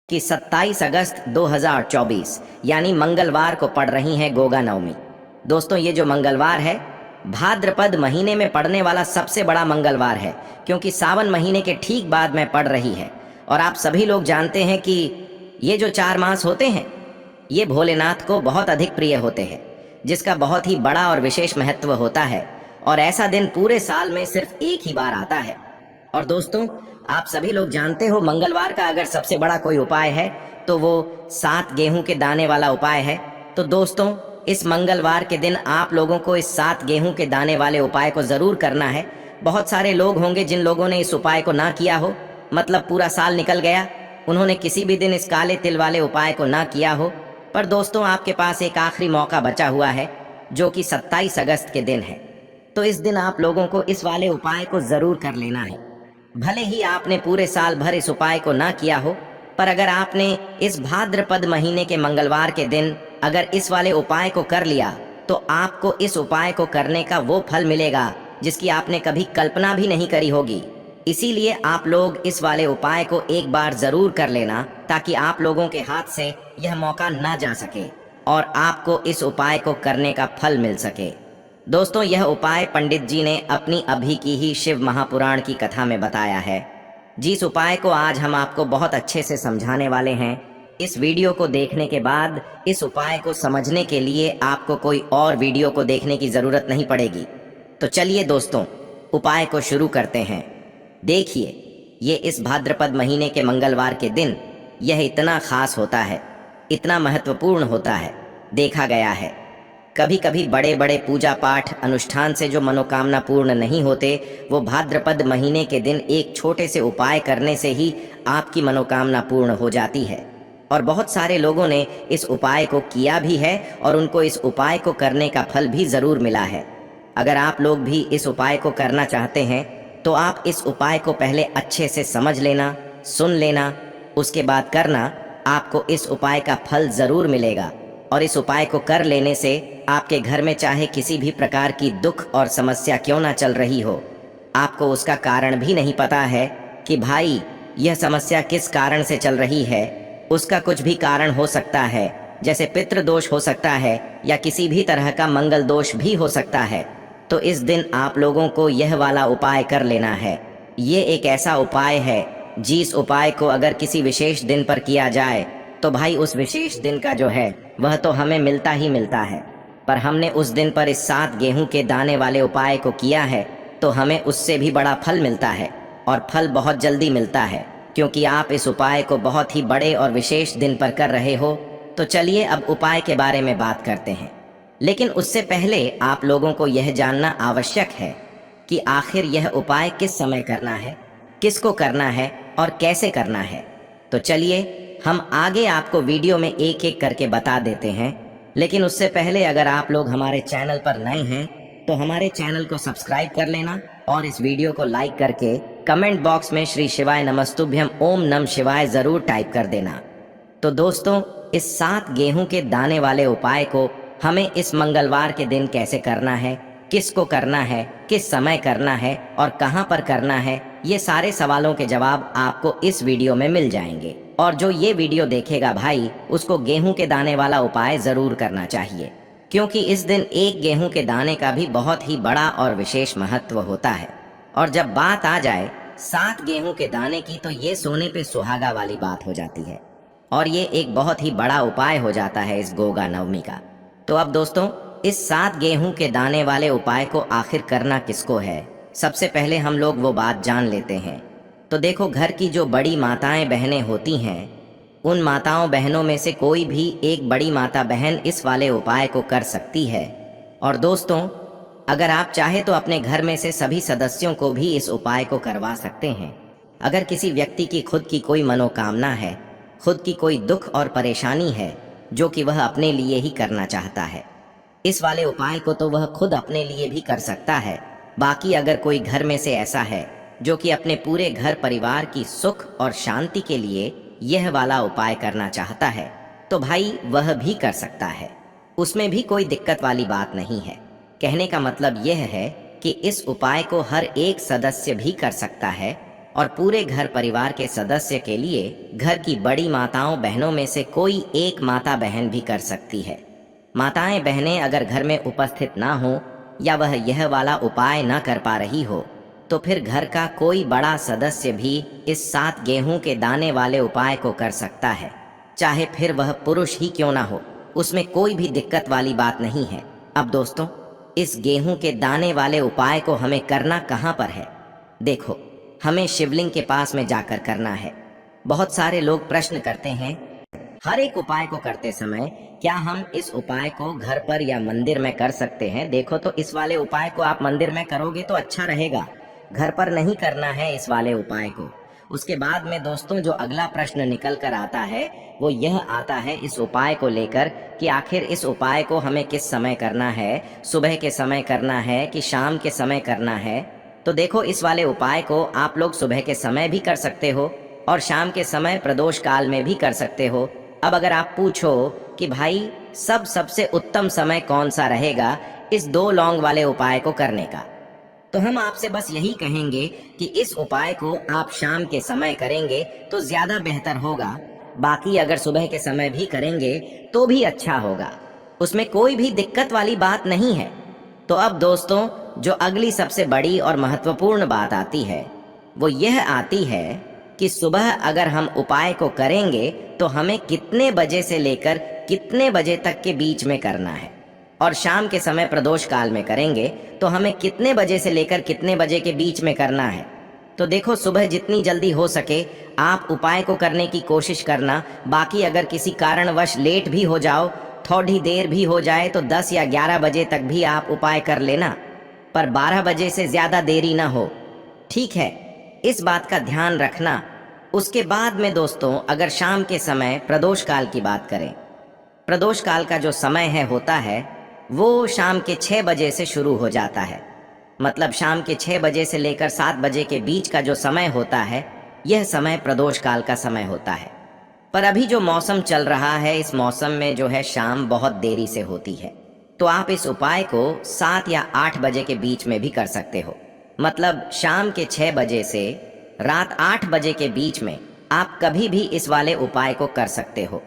कि 27 अगस्त 2024 यानी मंगलवार को पड़ रही है गोगा नवमी। दोस्तों, ये जो मंगलवार है भाद्रपद महीने में पड़ने वाला सबसे बड़ा मंगलवार है, क्योंकि सावन महीने के ठीक बाद में पड़ रही है। और आप सभी लोग जानते हैं कि ये जो 4 मास होते हैं ये भोलेनाथ को बहुत अधिक प्रिय होते हैं, जिसका बहुत ही बड़ा और विशेष महत्व होता है। और ऐसा दिन पूरे साल में सिर्फ एक ही बार आता है। और दोस्तों, आप सभी लोग जानते हो मंगलवार का अगर सबसे बड़ा कोई उपाय है तो वो 7 गेहूं के दाने वाला उपाय है। तो दोस्तों, इस मंगलवार के दिन आप लोगों को इस 7 गेहूं के दाने वाले उपाय को जरूर करना है। बहुत सारे लोग होंगे जिन लोगों ने इस उपाय को ना किया हो, मतलब पूरा साल निकल गया, उन्होंने किसी भी दिन इस काले तिल वाले उपाय को ना किया हो। पर दोस्तों, आपके पास एक आखिरी मौका बचा हुआ है, जो कि 27 अगस्त के दिन है। तो इस दिन आप लोगों को इस वाले उपाय को जरूर कर लेना है। भले ही आपने पूरे साल भर इस उपाय को ना किया हो, पर अगर आपने इस भाद्रपद महीने के मंगलवार के दिन अगर इस वाले उपाय को कर लिया तो आपको इस उपाय को करने का वो फल मिलेगा जिसकी आपने कभी कल्पना भी नहीं करी होगी। इसीलिए आप लोग इस वाले उपाय को एक बार जरूर कर लेना, ताकि आप लोगों के हाथ से यह मौका ना जा सके और आपको इस उपाय को करने का फल मिल सके। दोस्तों, यह उपाय पंडित जी ने अपनी अभी की ही शिव महापुराण की कथा में बताया है, जिस उपाय को आज हम आपको बहुत अच्छे से समझाने वाले हैं। इस वीडियो को देखने के बाद इस उपाय को समझने के लिए आपको कोई और वीडियो को देखने की जरूरत नहीं पड़ेगी। तो चलिए दोस्तों, उपाय को शुरू करते हैं। देखिए, ये इस भाद्रपद महीने के मंगलवार के दिन यह इतना खास होता है, इतना महत्वपूर्ण होता है। देखा गया है कभी कभी बड़े बड़े पूजा पाठ अनुष्ठान से जो मनोकामना पूर्ण नहीं होते, वो भाद्रपद महीने के दिन एक छोटे से उपाय करने से ही आपकी मनोकामना पूर्ण हो जाती है। और बहुत सारे लोगों ने इस उपाय को किया भी है और उनको इस उपाय को करने का फल भी जरूर मिला है। अगर आप लोग भी इस उपाय को करना चाहते हैं तो आप इस उपाय को पहले अच्छे से समझ लेना, सुन लेना, उसके बाद करना। आपको इस उपाय का फल जरूर मिलेगा। और इस उपाय को कर लेने से आपके घर में चाहे किसी भी प्रकार की दुख और समस्या क्यों ना चल रही हो, आपको उसका कारण भी नहीं पता है कि भाई यह समस्या किस कारण से चल रही है, उसका कुछ भी कारण हो सकता है, जैसे पितृदोष हो सकता है या किसी भी तरह का मंगल दोष भी हो सकता है। तो इस दिन आप लोगों को यह वाला उपाय कर लेना है। ये एक ऐसा उपाय है जिस उपाय को अगर किसी विशेष दिन पर किया जाए तो भाई उस विशेष दिन का जो है वह तो हमें मिलता ही मिलता है। पर हमने उस दिन पर इस 7 गेहूं के दाने वाले उपाय को किया है तो हमें उससे भी बड़ा फल मिलता है, और फल बहुत जल्दी मिलता है, क्योंकि आप इस उपाय को बहुत ही बड़े और विशेष दिन पर कर रहे हो। तो चलिए अब उपाय के बारे में बात करते हैं। लेकिन उससे पहले आप लोगों को यह जानना आवश्यक है कि आखिर यह उपाय किस समय करना है, किसको करना है और कैसे करना है। तो चलिए हम आगे आपको वीडियो में एक एक करके बता देते हैं। लेकिन उससे पहले अगर आप लोग हमारे चैनल पर नए हैं तो हमारे चैनल को सब्सक्राइब कर लेना और इस वीडियो को लाइक करके कमेंट बॉक्स में श्री शिवाय नमस्तुभ्यम ओम नम शिवाय जरूर टाइप कर देना। तो दोस्तों, इस 7 गेहूं के दाने वाले उपाय को हमें इस मंगलवार के दिन कैसे करना है, किसको करना है, किस समय करना है और कहां पर करना है, ये सारे सवालों के जवाब आपको इस वीडियो में मिल जाएंगे। और जो ये वीडियो देखेगा भाई, उसको गेहूं के दाने वाला उपाय जरूर करना चाहिए, क्योंकि इस दिन एक गेहूं के दाने का भी बहुत ही बड़ा और विशेष महत्व होता है। और जब बात आ जाए 7 गेहूं के दाने की, तो ये सोने पे सुहागा वाली बात हो जाती है और ये एक बहुत ही बड़ा उपाय हो जाता है इस गोगा नवमी का। तो अब दोस्तों, इस 7 गेहूं के दाने वाले उपाय को आखिर करना किसको है, सबसे पहले हम लोग वो बात जान लेते हैं। तो देखो, घर की जो बड़ी माताएं बहनें होती हैं, उन माताओं बहनों में से कोई भी एक बड़ी माता बहन इस वाले उपाय को कर सकती है। और दोस्तों, अगर आप चाहे तो अपने घर में से सभी सदस्यों को भी इस उपाय को करवा सकते हैं। अगर किसी व्यक्ति की खुद की कोई मनोकामना है, खुद की कोई दुख और परेशानी है जो कि वह अपने लिए ही करना चाहता है, इस वाले उपाय को तो वह खुद अपने लिए भी कर सकता है। बाकी अगर कोई घर में से ऐसा है जो कि अपने पूरे घर परिवार की सुख और शांति के लिए यह वाला उपाय करना चाहता है, तो भाई वह भी कर सकता है। उसमें भी कोई दिक्कत वाली बात नहीं है। कहने का मतलब यह है कि इस उपाय को हर एक सदस्य भी कर सकता है, और पूरे घर परिवार के सदस्य के लिए घर की बड़ी माताओं बहनों में से कोई एक माता बहन भी कर सकती है। माताएं बहनें अगर घर में उपस्थित ना हो या वह यह वाला उपाय न कर पा रही हो तो फिर घर का कोई बड़ा सदस्य भी इस 7 गेहूं के दाने वाले उपाय को कर सकता है, चाहे फिर वह पुरुष ही क्यों ना हो, उसमें कोई भी दिक्कत वाली बात नहीं है। अब दोस्तों, इस गेहूं के दाने वाले उपाय को हमें करना कहाँ पर है? देखो, हमें शिवलिंग के पास में जाकर करना है। बहुत सारे लोग प्रश्न करते हैं, हर एक उपाय को करते समय क्या हम इस उपाय को घर पर या मंदिर में कर सकते हैं? देखो, तो इस वाले उपाय को आप मंदिर में करोगे तो अच्छा रहेगा, घर पर नहीं करना है इस वाले उपाय को। उसके बाद में दोस्तों जो अगला प्रश्न निकल कर आता है वो यह आता है इस उपाय को लेकर कि आखिर इस उपाय को हमें किस समय करना है, सुबह के समय करना है कि शाम के समय करना है? तो देखो, इस वाले उपाय को आप लोग सुबह के समय भी कर सकते हो और शाम के समय प्रदोष काल में भी कर सकते हो। अब अगर आप पूछो कि भाई सबसे उत्तम समय कौन सा रहेगा इस 2 लौंग वाले उपाय को करने का, तो हम आपसे बस यही कहेंगे कि इस उपाय को आप शाम के समय करेंगे तो ज्यादा बेहतर होगा। बाकी अगर सुबह के समय भी करेंगे तो भी अच्छा होगा, उसमें कोई भी दिक्कत वाली बात नहीं है। तो अब दोस्तों जो अगली सबसे बड़ी और महत्वपूर्ण बात आती है वो यह आती है कि सुबह अगर हम उपाय को करेंगे तो हमें कितने बजे से लेकर कितने बजे तक के बीच में करना है, और शाम के समय प्रदोष काल में करेंगे तो हमें कितने बजे से लेकर कितने बजे के बीच में करना है। तो देखो, सुबह जितनी जल्दी हो सके आप उपाय को करने की कोशिश करना। बाकी अगर किसी कारणवश लेट भी हो जाओ, थोड़ी देर भी हो जाए तो 10 या 11 बजे तक भी आप उपाय कर लेना, पर 12 बजे से ज्यादा देरी ना हो, ठीक है? इस बात का ध्यान रखना। उसके बाद में दोस्तों अगर शाम के समय प्रदोष काल की बात करें, प्रदोष काल का जो समय है होता है वो शाम के 6 बजे से शुरू हो जाता है। मतलब शाम के 6 बजे से लेकर 7 बजे के बीच का जो समय होता है यह समय प्रदोष काल का समय होता है। पर अभी जो मौसम चल रहा है इस मौसम में जो है शाम बहुत देरी से होती है, तो आप इस उपाय को 7 या 8 बजे के बीच में भी कर सकते हो। मतलब शाम के 6 बजे से रात 8 बजे के बीच में आप कभी भी इस वाले उपाय को कर सकते हो,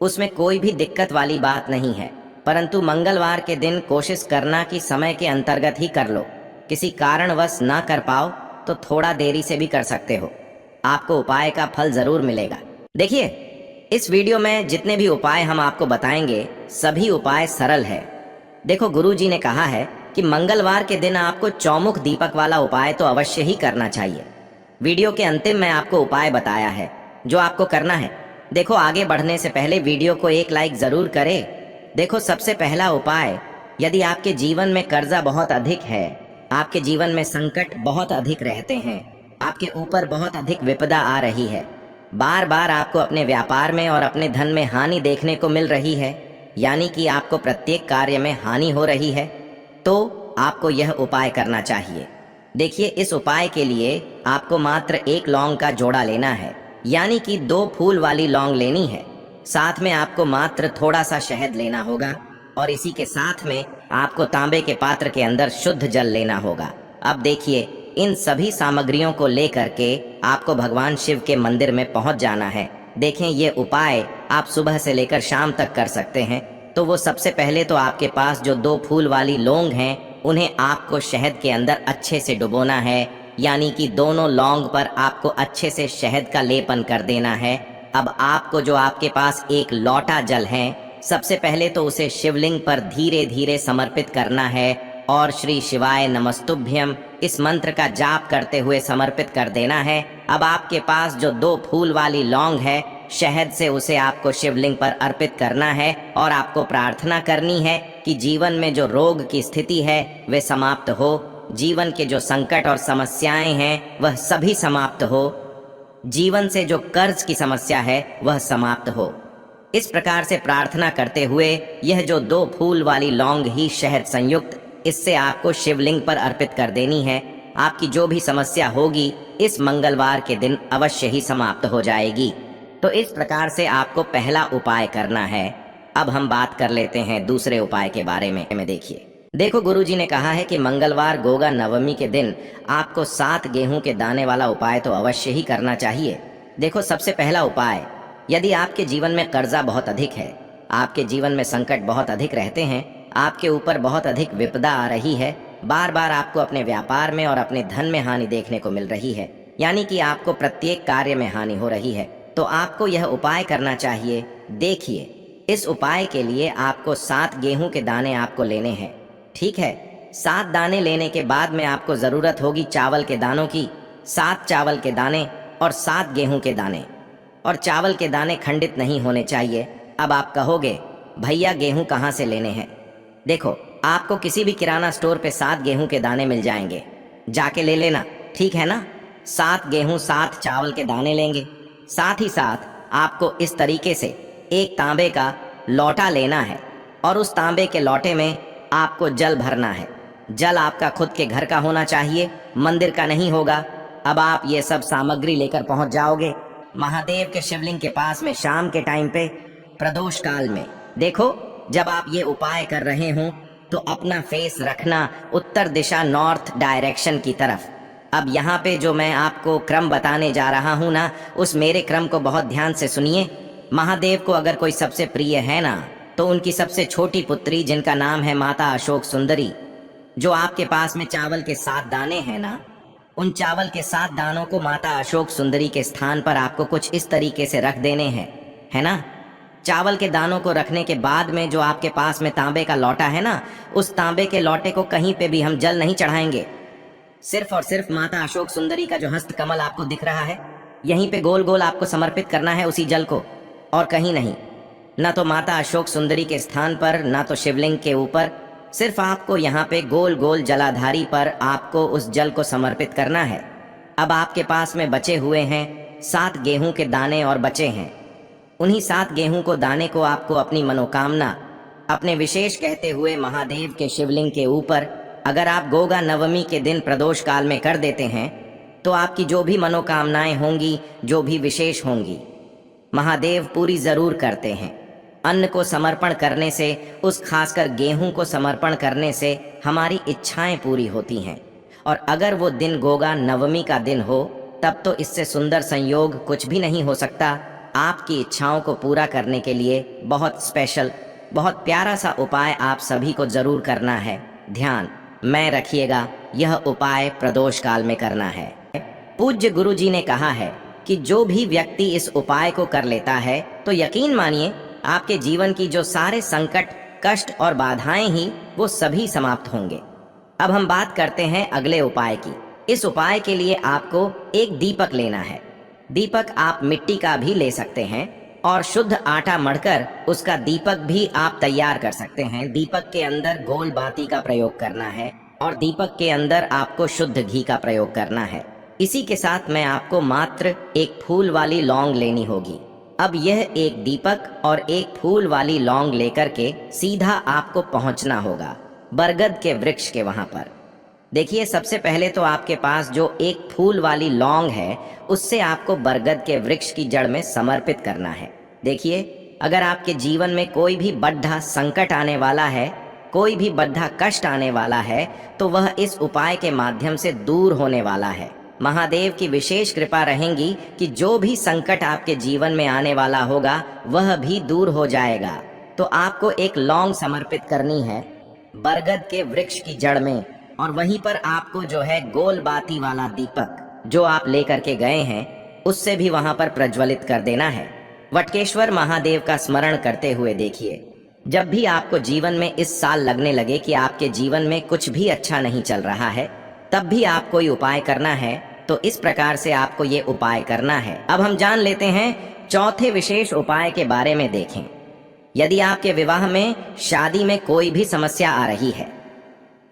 उसमें कोई भी दिक्कत वाली बात नहीं है। परंतु मंगलवार के दिन कोशिश करना कि समय के अंतर्गत ही कर लो। किसी कारणवश ना कर पाओ तो थोड़ा देरी से भी कर सकते हो, आपको उपाय का फल जरूर मिलेगा। देखिए, इस वीडियो में जितने भी उपाय हम आपको बताएंगे सभी उपाय सरल है। देखो, गुरुजी ने कहा है कि मंगलवार के दिन आपको चौमुख दीपक वाला उपाय तो अवश्य ही करना चाहिए। वीडियो के अंतिम में आपको उपाय बताया है जो आपको करना है। देखो, आगे बढ़ने से पहले वीडियो को एक लाइक जरूर करें। देखो, सबसे पहला उपाय, यदि आपके जीवन में कर्जा बहुत अधिक है, आपके जीवन में संकट बहुत अधिक रहते हैं, आपके ऊपर बहुत अधिक विपदा आ रही है, बार बार आपको अपने व्यापार में और अपने धन में हानि देखने को मिल रही है, यानी कि आपको प्रत्येक कार्य में हानि हो रही है, तो आपको यह उपाय करना चाहिए। देखिए, इस उपाय के लिए आपको मात्र 1 लौंग का जोड़ा लेना है, यानी कि 2 फूल वाली लौंग लेनी है। साथ में आपको मात्र थोड़ा सा शहद लेना होगा और इसी के साथ में आपको तांबे के पात्र के अंदर शुद्ध जल लेना होगा। अब देखिए, इन सभी सामग्रियों को लेकर के आपको भगवान शिव के मंदिर में पहुंच जाना है। देखें, ये उपाय आप सुबह से लेकर शाम तक कर सकते हैं। तो वो सबसे पहले तो आपके पास जो 2 फूल वाली लौंग हैं उन्हें आपको शहद के अंदर अच्छे से डुबोना है, यानी कि दोनों लौंग पर आपको अच्छे से शहद का लेपन कर देना है। अब आपको जो आपके पास 1 लोटा जल है, सबसे पहले तो उसे शिवलिंग पर धीरे धीरे समर्पित करना है और श्री शिवाय नमस्तुभ्यम इस मंत्र का जाप करते हुए समर्पित कर देना है। अब आपके पास जो 2 फूल वाली लौंग है, शहद से उसे आपको शिवलिंग पर अर्पित करना है और आपको प्रार्थना करनी है कि जीवन में जो रोग की स्थिति है वे समाप्त हो, जीवन के जो संकट और समस्याएं हैं वह सभी समाप्त हो, जीवन से जो कर्ज की समस्या है वह समाप्त हो। इस प्रकार से प्रार्थना करते हुए यह जो 2 फूल वाली लौंग ही शहद संयुक्त, इससे आपको शिवलिंग पर अर्पित कर देनी है। आपकी जो भी समस्या होगी इस मंगलवार के दिन अवश्य ही समाप्त हो जाएगी। तो इस प्रकार से आपको पहला उपाय करना है। अब हम बात कर लेते हैं दूसरे उपाय के बारे में। देखिए, देखो, गुरुजी ने कहा है कि मंगलवार गोगा नवमी के दिन आपको 7 गेहूं के दाने वाला उपाय तो अवश्य ही करना चाहिए। देखो, सबसे पहला उपाय, यदि आपके जीवन में कर्जा बहुत अधिक है, आपके जीवन में संकट बहुत अधिक रहते हैं, आपके ऊपर बहुत अधिक विपदा आ रही है, बार बार आपको अपने व्यापार में और अपने धन में हानि देखने को मिल रही है, यानी कि आपको प्रत्येक कार्य में हानि हो रही है, तो आपको यह उपाय करना चाहिए। देखिए, इस उपाय के लिए आपको 7 गेहूं के दाने आपको लेने हैं। ठीक है, 7 दाने लेने के बाद में आपको जरूरत होगी चावल के दानों की। 7 चावल के दाने और 7 गेहूं के दाने, और चावल के दाने खंडित नहीं होने चाहिए। अब आप कहोगे, भैया गेहूं कहाँ से लेने हैं? देखो, आपको किसी भी किराना स्टोर पे 7 गेहूं के दाने मिल जाएंगे, जाके ले लेना, ठीक है ना? 7 गेहूं 7 चावल के दाने लेंगे। साथ ही साथ आपको इस तरीके से एक तांबे का लौटा लेना है, और उस तांबे के लौटे में आपको जल भरना है। जल आपका खुद के घर का होना चाहिए, मंदिर का नहीं होगा। अब आप ये सब सामग्री लेकर पहुंच जाओगे महादेव के शिवलिंग के पास में शाम के टाइम पे प्रदोष काल में। देखो, जब आप ये उपाय कर रहे हो तो अपना फेस रखना उत्तर दिशा, नॉर्थ डायरेक्शन की तरफ। अब यहाँ पे जो मैं आपको क्रम बताने जा रहा हूँ ना, उस मेरे क्रम को बहुत ध्यान से सुनिए। महादेव को अगर कोई सबसे प्रिय है ना, तो उनकी सबसे छोटी पुत्री, जिनका नाम है माता अशोक सुंदरी, जो आपके पास में चावल के 7 दाने हैं ना, उन चावल के 7 दानों को माता अशोक सुंदरी के स्थान पर आपको कुछ इस तरीके से रख देने हैं, है ना? चावल के दानों को रखने के बाद में जो आपके पास में तांबे का लौटा है ना, उस तांबे के लौटे को कहीं पे भी हम जल नहीं चढ़ाएंगे। सिर्फ और सिर्फ माता अशोक सुंदरी का जो हस्त कमल आपको दिख रहा है, यहीं पे गोल गोल आपको समर्पित करना है उसी जल को, और कहीं नहीं। ना तो माता अशोक सुंदरी के स्थान पर, ना तो शिवलिंग के ऊपर, सिर्फ आपको यहाँ पे गोल गोल जलाधारी पर आपको उस जल को समर्पित करना है। अब आपके पास में बचे हुए हैं 7 गेहूं के दाने और बचे हैं। उन्हीं 7 गेहूं को दाने को आपको अपनी मनोकामना, अपने विशेष कहते हुए महादेव के शिवलिंग के ऊपर, अगर आप गोगा नवमी के दिन प्रदोष काल में कर देते हैं तो आपकी जो भी मनोकामनाएं होंगी, जो भी विशेष होंगी, महादेव पूरी जरूर करते हैं। अन्न को समर्पण करने से, उस खासकर गेहूं को समर्पण करने से हमारी इच्छाएं पूरी होती हैं। और अगर वो दिन गोगा नवमी का दिन हो, तब तो इससे सुंदर संयोग कुछ भी नहीं हो सकता। आपकी इच्छाओं को पूरा करने के लिए बहुत स्पेशल, बहुत प्यारा सा उपाय आप सभी को जरूर करना है। ध्यान में रखिएगा, यह उपाय प्रदोष काल में करना है। पूज्य गुरु जी ने कहा है कि जो भी व्यक्ति इस उपाय को कर लेता है, तो यकीन मानिए आपके जीवन की जो सारे संकट, कष्ट और बाधाएं ही, वो सभी समाप्त होंगे। अब हम बात करते हैं अगले उपाय की। इस उपाय के लिए आपको एक दीपक लेना है। दीपक आप मिट्टी का भी ले सकते हैं, और शुद्ध आटा मढ़कर उसका दीपक भी आप तैयार कर सकते हैं। दीपक के अंदर गोल बाती का प्रयोग करना है, और दीपक के अंदर आपको शुद्ध घी का प्रयोग करना है। इसी के साथ में आपको मात्र एक फूल वाली लौंग लेनी होगी। अब यह एक दीपक और एक फूल वाली लौंग लेकर के सीधा आपको पहुंचना होगा बरगद के वृक्ष के वहां पर। देखिए, सबसे पहले तो आपके पास जो एक फूल वाली लौंग है, उससे आपको बरगद के वृक्ष की जड़ में समर्पित करना है। देखिए, अगर आपके जीवन में कोई भी बड्ढा संकट आने वाला है, कोई भी बड्ढा कष्ट आने वाला है, तो वह इस उपाय के माध्यम से दूर होने वाला है। महादेव की विशेष कृपा रहेगी कि जो भी संकट आपके जीवन में आने वाला होगा, वह भी दूर हो जाएगा। तो आपको एक लौंग समर्पित करनी है बरगद के वृक्ष की जड़ में, और वहीं पर आपको जो है गोल बाती वाला दीपक जो आप लेकर के गए हैं, उससे भी वहां पर प्रज्वलित कर देना है। वटकेश्वर महादेव का स्मरण करते हुए देखिए, जब भी आपको जीवन में इस साल लगने लगे कि आपके जीवन में कुछ भी अच्छा नहीं चल रहा है, तब भी आपको ये उपाय करना है। तो इस प्रकार से आपको ये उपाय करना है। अब हम जान लेते हैं चौथे विशेष उपाय के बारे में। देखें, यदि आपके विवाह में, शादी में कोई भी समस्या आ रही है,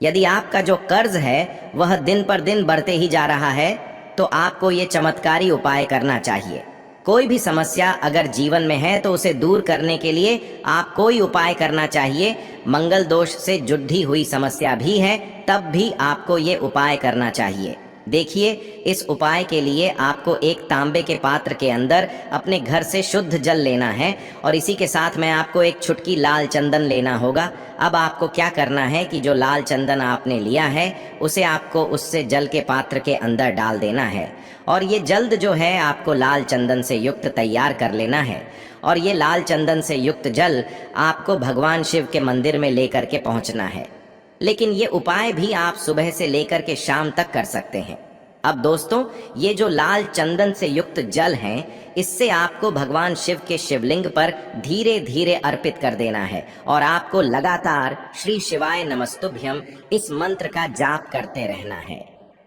यदि आपका जो कर्ज है वह दिन पर दिन बढ़ते ही जा रहा है, तो आपको ये चमत्कारी उपाय करना चाहिए। कोई भी समस्या अगर जीवन में है तो उसे दूर करने के लिए आप कोई उपाय करना चाहिए। मंगल दोष से जुड़ी हुई समस्या भी है, तब भी आपको ये उपाय करना चाहिए। देखिए, इस उपाय के लिए आपको एक तांबे के पात्र के अंदर अपने घर से शुद्ध जल लेना है और इसी के साथ में आपको एक चुटकी लाल चंदन लेना होगा। अब आपको क्या करना है कि जो लाल चंदन आपने लिया है उसे आपको उससे जल के पात्र के अंदर डाल देना है और ये जल्द जो है आपको लाल चंदन से युक्त तैयार कर लेना है और ये लाल चंदन से युक्त जल आपको भगवान शिव के मंदिर में लेकर के पहुंचना है। लेकिन ये उपाय भी आप सुबह से लेकर के शाम तक कर सकते हैं। अब दोस्तों, ये जो लाल चंदन से युक्त जल है, इससे आपको भगवान शिव के शिवलिंग पर धीरे धीरे अर्पित कर देना है और आपको लगातार श्री शिवाय नमस्तुभ्यम इस मंत्र का जाप करते रहना है।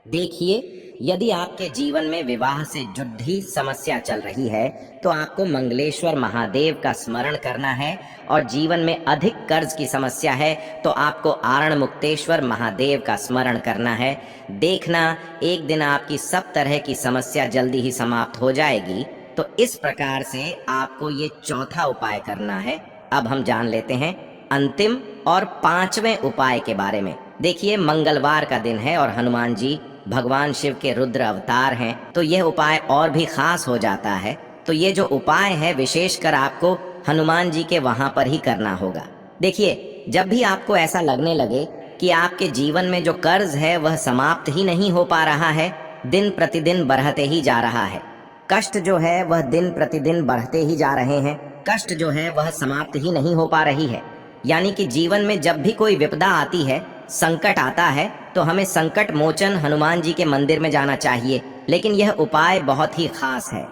देखिए, यदि आपके जीवन में विवाह से जुड़ी समस्या चल रही है तो आपको मंगलेश्वर महादेव का स्मरण करना है और जीवन में अधिक कर्ज की समस्या है तो आपको आरण मुक्तेश्वर महादेव का स्मरण करना है। देखना, एक दिन आपकी सब तरह की समस्या जल्दी ही समाप्त हो जाएगी। तो इस प्रकार से आपको ये चौथा उपाय करना है। अब हम जान लेते हैं अंतिम और पांचवें उपाय के बारे में। देखिए, मंगलवार का दिन है और हनुमान जी भगवान शिव के रुद्र अवतार हैं, तो यह उपाय और भी खास हो जाता है। तो ये जो उपाय है विशेषकर आपको हनुमान जी के वहां पर ही करना होगा। देखिए, जब भी आपको ऐसा लगने लगे कि आपके जीवन में जो कर्ज है वह समाप्त ही नहीं हो पा रहा है, दिन प्रतिदिन बढ़ते ही जा रहा है, कष्ट जो है वह दिन प्रतिदिन बढ़ते ही जा रहे हैं, कष्ट जो है वह समाप्त ही नहीं हो पा रही है, यानी कि जीवन में जब भी कोई विपदा आती है, संकट आता है, तो हमें संकट मोचन हनुमान जी के मंदिर में जाना चाहिए। लेकिन यह उपाय बहुत ही खास है।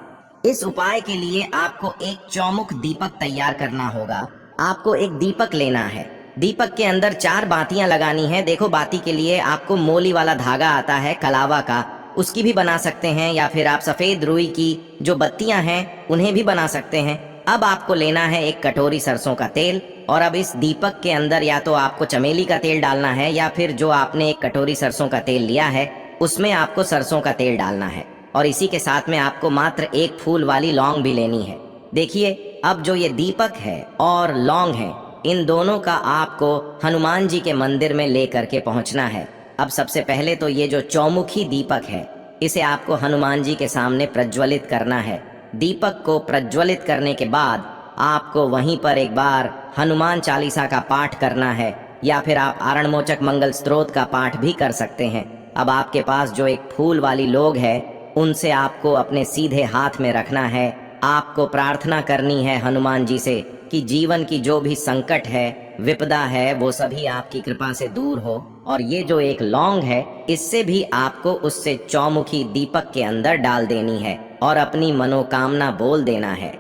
इस उपाय के लिए आपको एक चौमुख दीपक तैयार करना होगा। आपको एक दीपक लेना है, दीपक के अंदर 4 बातियां लगानी है। देखो, बाती के लिए आपको मोली वाला धागा आता है कलावा का, उसकी भी बना सकते हैं, या फिर आप सफेद रुई की जो बत्तियां हैं उन्हें भी बना सकते हैं। अब आपको लेना है एक कटोरी सरसों का तेल और अब इस दीपक के अंदर या तो आपको चमेली का तेल डालना है या फिर जो आपने एक कटोरी सरसों का तेल लिया है उसमें आपको सरसों का तेल डालना है और इसी के साथ में आपको मात्र एक फूल वाली लौंग भी लेनी है। देखिए, अब जो ये दीपक है और लौंग है, इन दोनों का आपको हनुमान जी के मंदिर में लेकर के पहुंचना है। अब सबसे पहले तो ये जो चौमुखी दीपक है इसे आपको हनुमान जी के सामने प्रज्वलित करना है। दीपक को प्रज्वलित करने के बाद आपको वहीं पर एक बार हनुमान चालीसा का पाठ करना है या फिर आप आरणमोचक मंगल स्तोत्र का पाठ भी कर सकते हैं। अब आपके पास जो एक फूल वाली लोग है उनसे आपको अपने सीधे हाथ में रखना है। आपको प्रार्थना करनी है हनुमान जी से कि जीवन की जो भी संकट है, विपदा है, वो सभी आपकी कृपा से दूर हो। और ये जो एक लौंग है इससे भी आपको उससे चौमुखी दीपक के अंदर डाल देनी है और अपनी मनोकामना बोल देना है।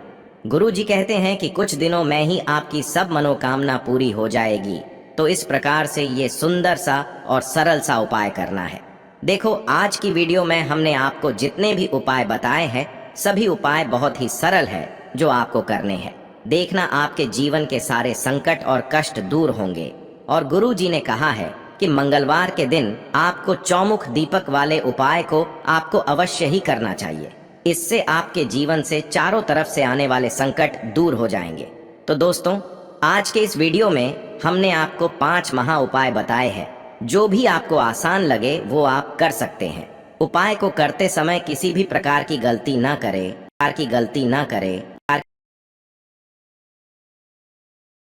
गुरु जी कहते हैं कि कुछ दिनों में ही आपकी सब मनोकामना पूरी हो जाएगी। तो इस प्रकार से ये सुंदर सा और सरल सा उपाय करना है। देखो, आज की वीडियो में हमने आपको जितने भी उपाय बताए हैं सभी उपाय बहुत ही सरल है जो आपको करने हैं। देखना, आपके जीवन के सारे संकट और कष्ट दूर होंगे। और गुरु जी ने कहा है कि मंगलवार के दिन आपको चौमुख दीपक वाले उपाय को आपको अवश्य ही करना चाहिए। इससे आपके जीवन से चारों तरफ से आने वाले संकट दूर हो जाएंगे। तो दोस्तों, आज के इस वीडियो में हमने आपको 5 महा उपाय बताए हैं। जो भी आपको आसान लगे वो आप कर सकते हैं। उपाय को करते समय किसी भी प्रकार की गलती ना करें,